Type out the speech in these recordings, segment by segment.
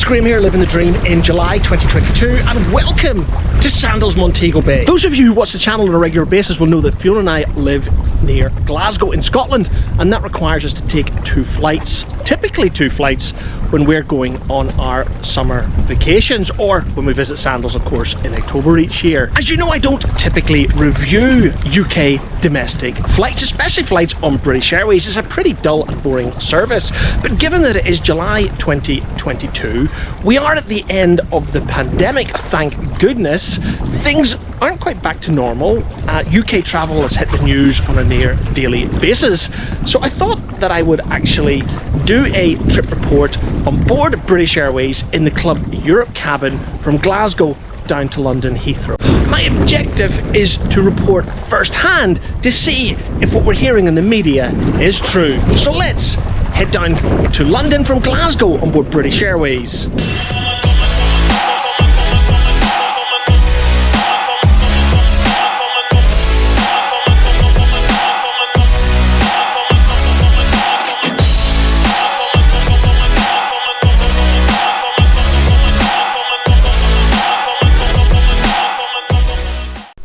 Graham here, living the dream in July 2022, and welcome to Sandals Montego Bay. Those of you who watch the channel on a regular basis will know that Fiona and I live near Glasgow in Scotland, and that requires us to take two flights, typically two flights, when we're going on our summer vacations, or when we visit Sandals, of course, in October each year. As you know, I don't typically review UK domestic flights, especially flights on British Airways. It's a pretty dull and boring service, but given that it is July 2022, we are at the end of the pandemic, thank goodness. Things aren't quite back to normal. UK travel has hit the news on a near daily basis, so I thought that I would actually do a trip report on board British Airways in the Club Europe cabin from Glasgow down to London Heathrow. My objective is to report firsthand to see if what we're hearing in the media is true. So let's head down to London from Glasgow on board British Airways.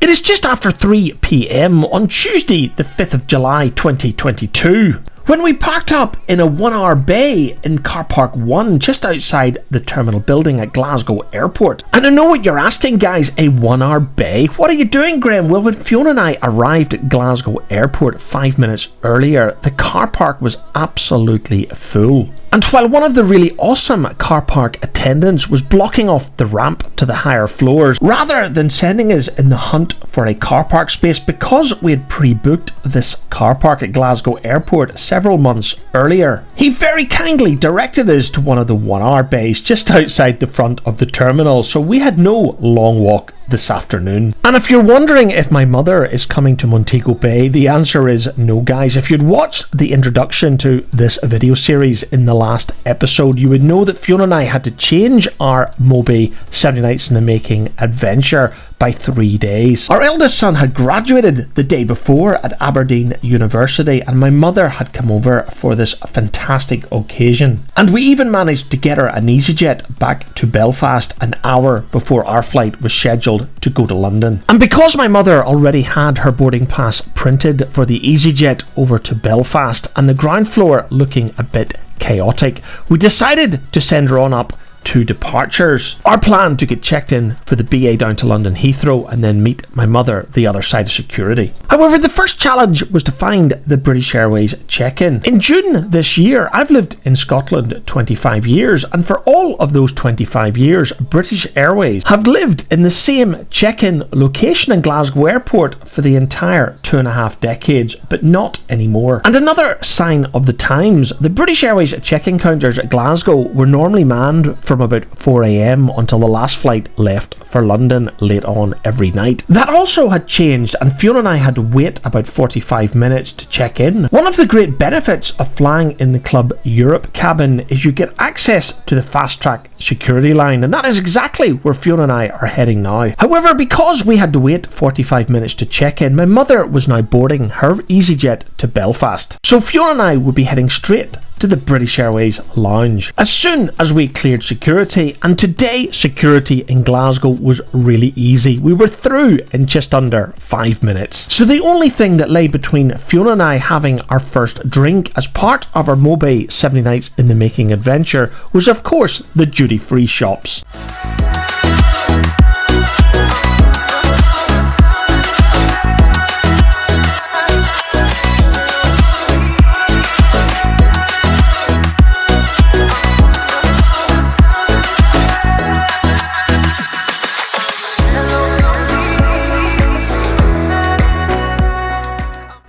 It is just after 3 PM on Tuesday, the 5th of July 2022, when we parked up in a 1-hour bay in Car Park 1 just outside the terminal building at Glasgow Airport. And I know what you're asking, guys, a 1-hour bay? What are you doing, Graham? Well, when Fiona and I arrived at Glasgow Airport 5 minutes earlier, the car park was absolutely full. And while one of the really awesome car park attendants was blocking off the ramp to the higher floors, rather than sending us in the hunt for a car park space, because we had pre-booked this car park at Glasgow Airport several months earlier, he very kindly directed us to one of the 1-hour bays just outside the front of the terminal, so we had no long walk this afternoon. And if you're wondering if my mother is coming to Montego Bay, the answer is no, guys. If you'd watched the introduction to this video series in the last episode, you would know that Fiona and I had to change our MOBAY 70 Nights in the Making adventure by 3 days. Our eldest son had graduated the day before at Aberdeen University, and my mother had come over for this fantastic occasion. And we even managed to get her an EasyJet back to Belfast an hour before our flight was scheduled to go to London. And because my mother already had her boarding pass printed for the EasyJet over to Belfast, and the ground floor looking a bit chaotic, we decided to send her on up to departures. Our plan to get checked in for the BA down to London Heathrow and then meet my mother the other side of security. However, the first challenge was to find the British Airways check-in. In June this year, I've lived in Scotland 25 years, and for all of those 25 years, British Airways have lived in the same check-in location in Glasgow Airport for the entire 2.5 decades, but not anymore. And another sign of the times, the British Airways check-in counters at Glasgow were normally manned from about 4 AM until the last flight left for London late on every night. That also had changed, and Fiona and I had to wait about 45 minutes to check in. One of the great benefits of flying in the Club Europe cabin is you get access to the fast track security line, and that is exactly where Fiona and I are heading now. However, because we had to wait 45 minutes to check in, my mother was now boarding her EasyJet to Belfast. So Fiona and I would be heading straight to the British Airways lounge as soon as we cleared security, and today security in Glasgow was really easy. We were through in just under 5 minutes. So the only thing that lay between Fiona and I having our first drink as part of our MOBAY 70 Nights in the Making adventure was, of course, the duty-free shops.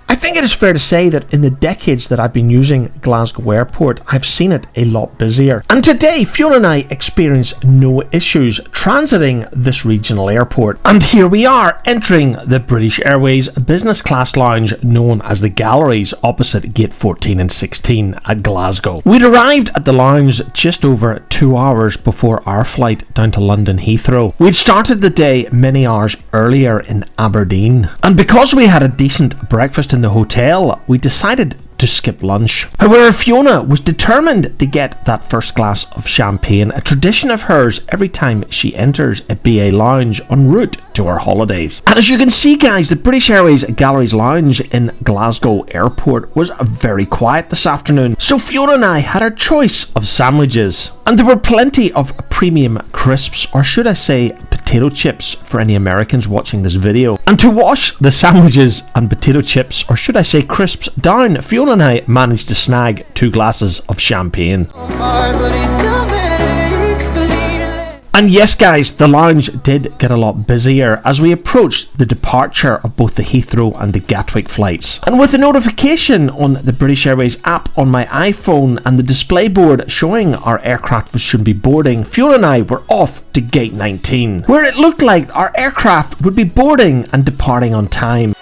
I think it is fair to say that in the decades that I've been using Glasgow Airport, I've seen it a lot busier. And today, Fiona and I experienced no issues transiting this regional airport. And here we are, entering the British Airways business class lounge known as the Galleries opposite Gate 14 and 16 at Glasgow. We'd arrived at the lounge just over 2 hours before our flight down to London Heathrow. We'd started the day many hours earlier in Aberdeen. And because we had a decent breakfast in the hotel, we decided to to skip lunch. However, Fiona was determined to get that first glass of champagne, a tradition of hers every time she enters a BA lounge en route to her holidays. And as you can see, guys, the British Airways Galleries Lounge in Glasgow Airport was very quiet this afternoon, so Fiona and I had our choice of sandwiches. And there were plenty of premium crisps, or should I say potato chips for any Americans watching this video. And to wash the sandwiches and potato chips, or should I say crisps, down, Fiona and I managed to snag 2 glasses of champagne. And yes, guys, the lounge did get a lot busier as we approached the departure of both the Heathrow and the Gatwick flights. And with the notification on the British Airways app on my iPhone and the display board showing our aircraft was soon be boarding, Fiona and I were off to Gate 19, where it looked like our aircraft would be boarding and departing on time.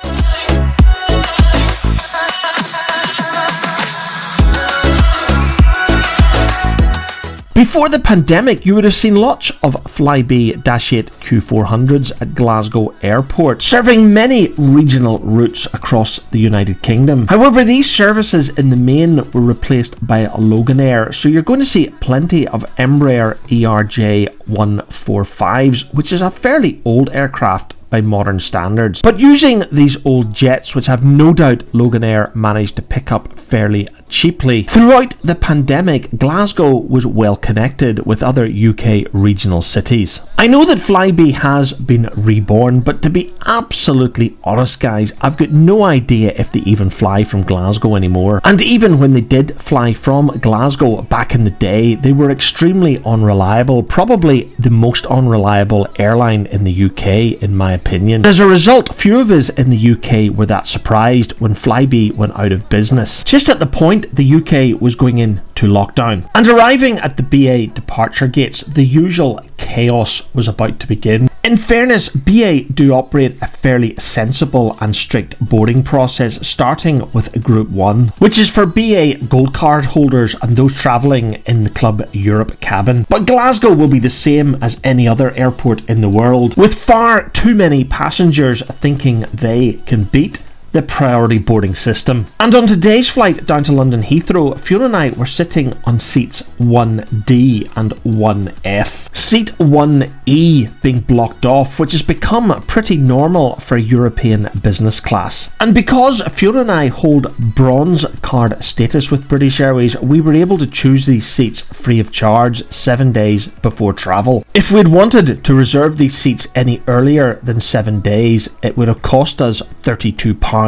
Before the pandemic, you would have seen lots of Flybe -8 Q400s at Glasgow Airport, serving many regional routes across the United Kingdom. However, these services in the main were replaced by Loganair, so you're going to see plenty of Embraer ERJ 145s, which is a fairly old aircraft by modern standards. But using these old jets, which I've no doubt Loganair managed to pick up fairly cheaply. Throughout the pandemic, Glasgow was well connected with other UK regional cities. I know that Flybe has been reborn, but to be absolutely honest, guys, I've got no idea if they even fly from Glasgow anymore. And even when they did fly from Glasgow back in the day, they were extremely unreliable, probably the most unreliable airline in the UK, in my opinion. As a result, few of us in the UK were that surprised when Flybe went out of business. Just at the point the UK was going into lockdown. And arriving at the BA departure gates, the usual chaos was about to begin. In fairness, BA do operate a fairly sensible and strict boarding process, starting with Group 1, which is for BA Gold Card holders and those travelling in the Club Europe cabin. But Glasgow will be the same as any other airport in the world, with far too many passengers thinking they can beat the priority boarding system. And on today's flight down to London Heathrow, Fiona and I were sitting on seats 1D and 1F. Seat 1E being blocked off, which has become pretty normal for European business class. And because Fiona and I hold bronze card status with British Airways, we were able to choose these seats free of charge 7 days before travel. If we'd wanted to reserve these seats any earlier than 7 days, it would have cost us £32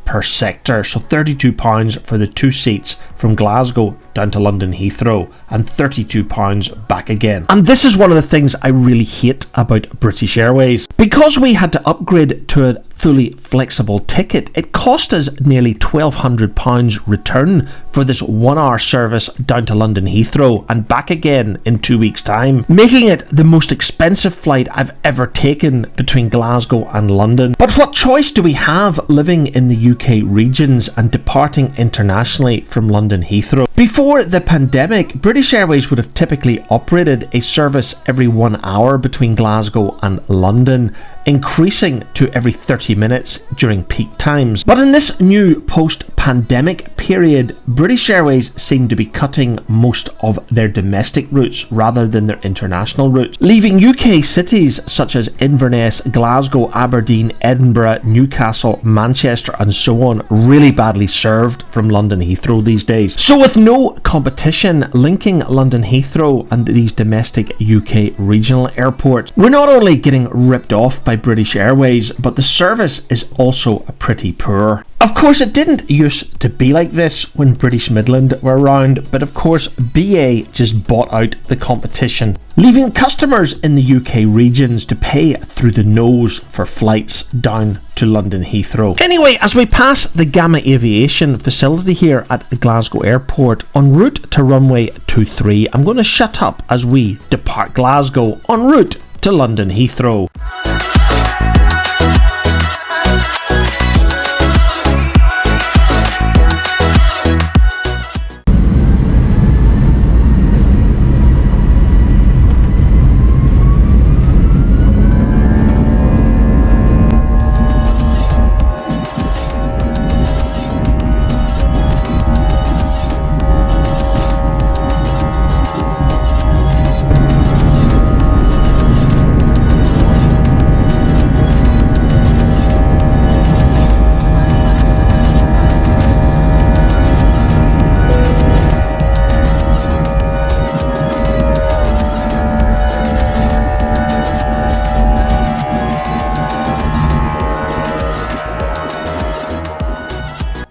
per sector, so £32 for the 2 seats from Glasgow down to London Heathrow and £32 back again. And this is one of the things I really hate about British Airways. Because we had to upgrade to a fully flexible ticket, it cost us nearly £1,200 return for this 1 hour service down to London Heathrow and back again in 2 weeks time, making it the most expensive flight I've ever taken between Glasgow and London. But what choice do we have living in the UK regions and departing internationally from London Heathrow? Before the pandemic, British Airways would have typically operated a service every 1 hour between Glasgow and London, increasing to every 30 minutes during peak times. But in this new post-pandemic period, British Airways seem to be cutting most of their domestic routes rather than their international routes, leaving UK cities such as Inverness, Glasgow, Aberdeen, Edinburgh, Newcastle, Manchester and so on really badly served from London Heathrow these days. So with no competition linking London Heathrow and these domestic UK regional airports, we're not only getting ripped off by British Airways, but the service is also pretty poor. Of course, it didn't used to be like this when British Midland were around, but of course BA just bought out the competition, leaving customers in the UK regions to pay through the nose for flights down to London Heathrow. Anyway, as we pass the Gamma Aviation facility here at the Glasgow Airport en route to runway 23, I'm going to shut up as we depart Glasgow en route to London Heathrow.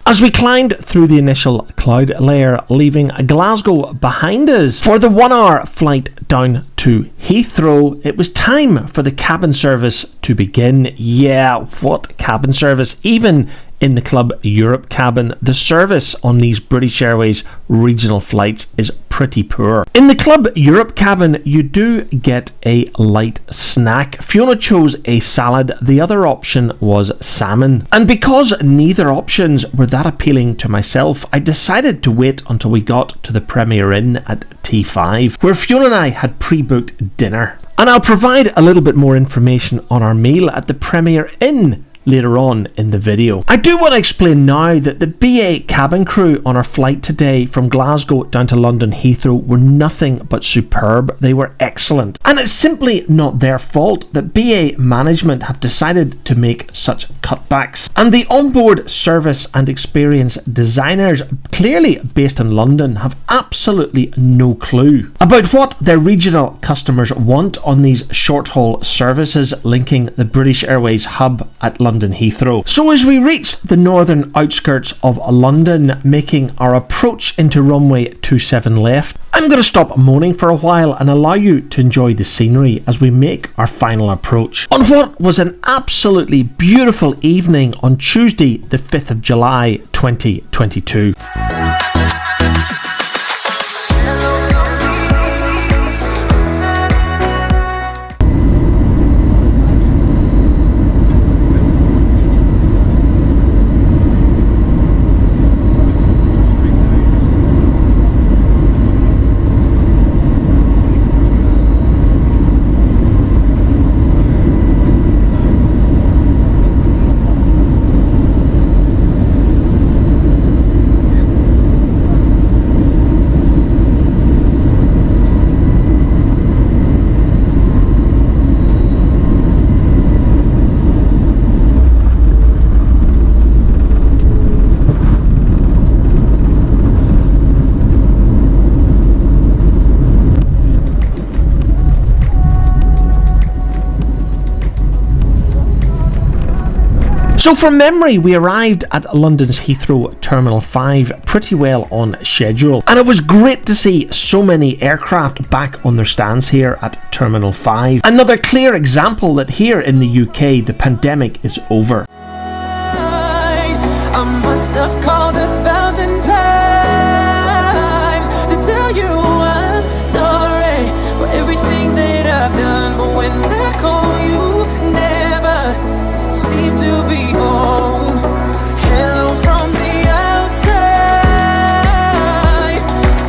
as we climbed through the initial cloud layer, leaving Glasgow behind us. For the 1 hour flight down to Heathrow, it was time for the cabin service to begin. Yeah, what cabin service? Even in the Club Europe cabin, the service on these British Airways regional flights is pretty poor. In the Club Europe cabin, you do get a light snack. Fiona chose a salad, the other option was salmon. And because neither options were that appealing to myself, I decided to wait until we got to the Premier Inn at T5, where Fiona and I had pre-booked dinner. And I'll provide a little bit more information on our meal at the Premier Inn later on in the video. I do want to explain now that the BA cabin crew on our flight today from Glasgow down to London Heathrow were nothing but superb. They were excellent. And it's simply not their fault that BA management have decided to make such cutbacks. And the onboard service and experience designers, clearly based in London, have absolutely no clue about what their regional customers want on these short-haul services linking the British Airways hub at London Heathrow. So as we reach the northern outskirts of London, making our approach into runway 27 left, I'm going to stop moaning for a while and allow you to enjoy the scenery as we make our final approach on what was an absolutely beautiful evening on Tuesday, the 5th of July 2022. So from memory, we arrived at London's Heathrow Terminal 5 pretty well on schedule, and it was great to see so many aircraft back on their stands here at Terminal 5. Another clear example that here in the UK the pandemic is over. I must have called 1,000 times to tell you I'm sorry for everything that I've done, but when I call you, never seem to be home. Hello from the outside,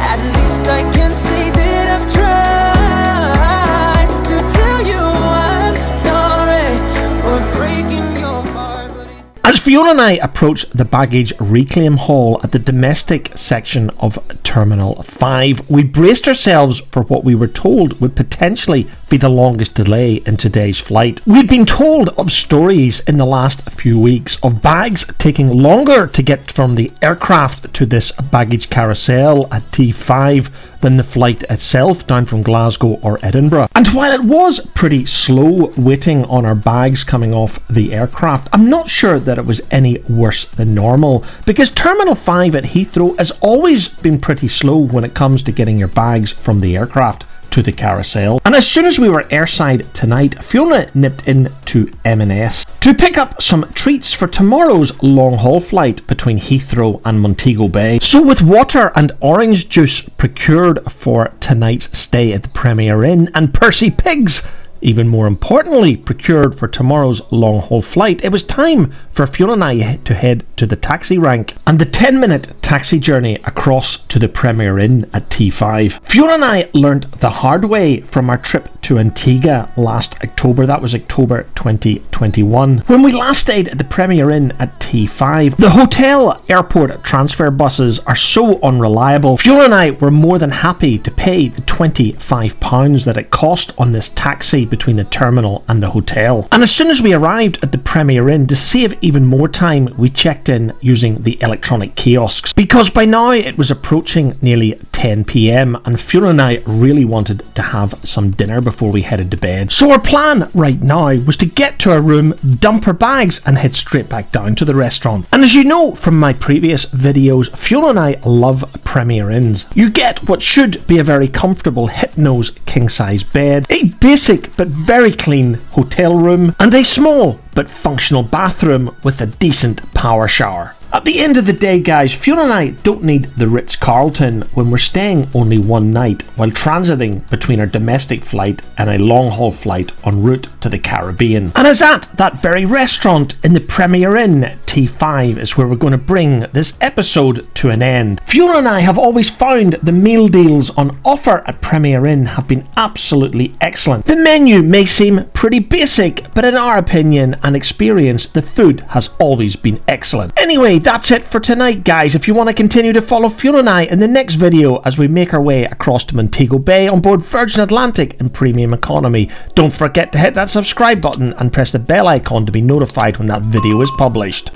at least I can say that I've tried to tell you I'm sorry for breaking your heart, but As Fiona and I approached the baggage reclaim hall at the domestic section of Terminal 5, we braced ourselves for what we were told would potentially be the longest delay in today's flight. We'd been told of stories in the last few weeks of bags taking longer to get from the aircraft to this baggage carousel at T5 than the flight itself down from Glasgow or Edinburgh. And while it was pretty slow waiting on our bags coming off the aircraft, I'm not sure that it was any worse than normal, because Terminal 5 at Heathrow has always been pretty slow when it comes to getting your bags from the aircraft to the carousel. And as soon as we were airside tonight, Fiona nipped in to M&S to pick up some treats for tomorrow's long-haul flight between Heathrow and Montego Bay. So with water and orange juice procured for tonight's stay at the Premier Inn, and Percy Pigs, even more importantly, procured for tomorrow's long-haul flight, it was time for Fiona and I to head to the taxi rank and the 10-minute taxi journey across to the Premier Inn at T5. Fiona and I learnt the hard way from our trip to Antigua last October. That was October 2021. When we last stayed at the Premier Inn at T5, the hotel airport transfer buses are so unreliable. Fiona and I were more than happy to pay the £25 that it cost on this taxi between the terminal and the hotel. And as soon as we arrived at the Premier Inn, to save even more time, we checked in using the electronic kiosks, because by now it was approaching nearly 10 p.m. and Fiona and I really wanted to have some dinner before we headed to bed. So our plan right now was to get to our room, dump our bags and head straight back down to the restaurant. And as you know from my previous videos, Fiona and I love Premier Inns. You get what should be a very comfortable hip-nose king-size bed, a basic but very clean hotel room, and a small but functional bathroom with a decent power shower. At the end of the day, guys, Fiona and I don't need the Ritz-Carlton when we're staying only one night while transiting between our domestic flight and a long-haul flight en route to the Caribbean. And it's at that very restaurant in the Premier Inn, T5, is where we're going to bring this episode to an end. Fiona and I have always found the meal deals on offer at Premier Inn have been absolutely excellent. The menu may seem pretty basic, but in our opinion and experience, the food has always been excellent. Anyway, that's it for tonight, guys. If you want to continue to follow Fiona and I in the next video as we make our way across to Montego Bay on board Virgin Atlantic in premium economy, don't forget to hit that subscribe button and press the bell icon to be notified when that video is published.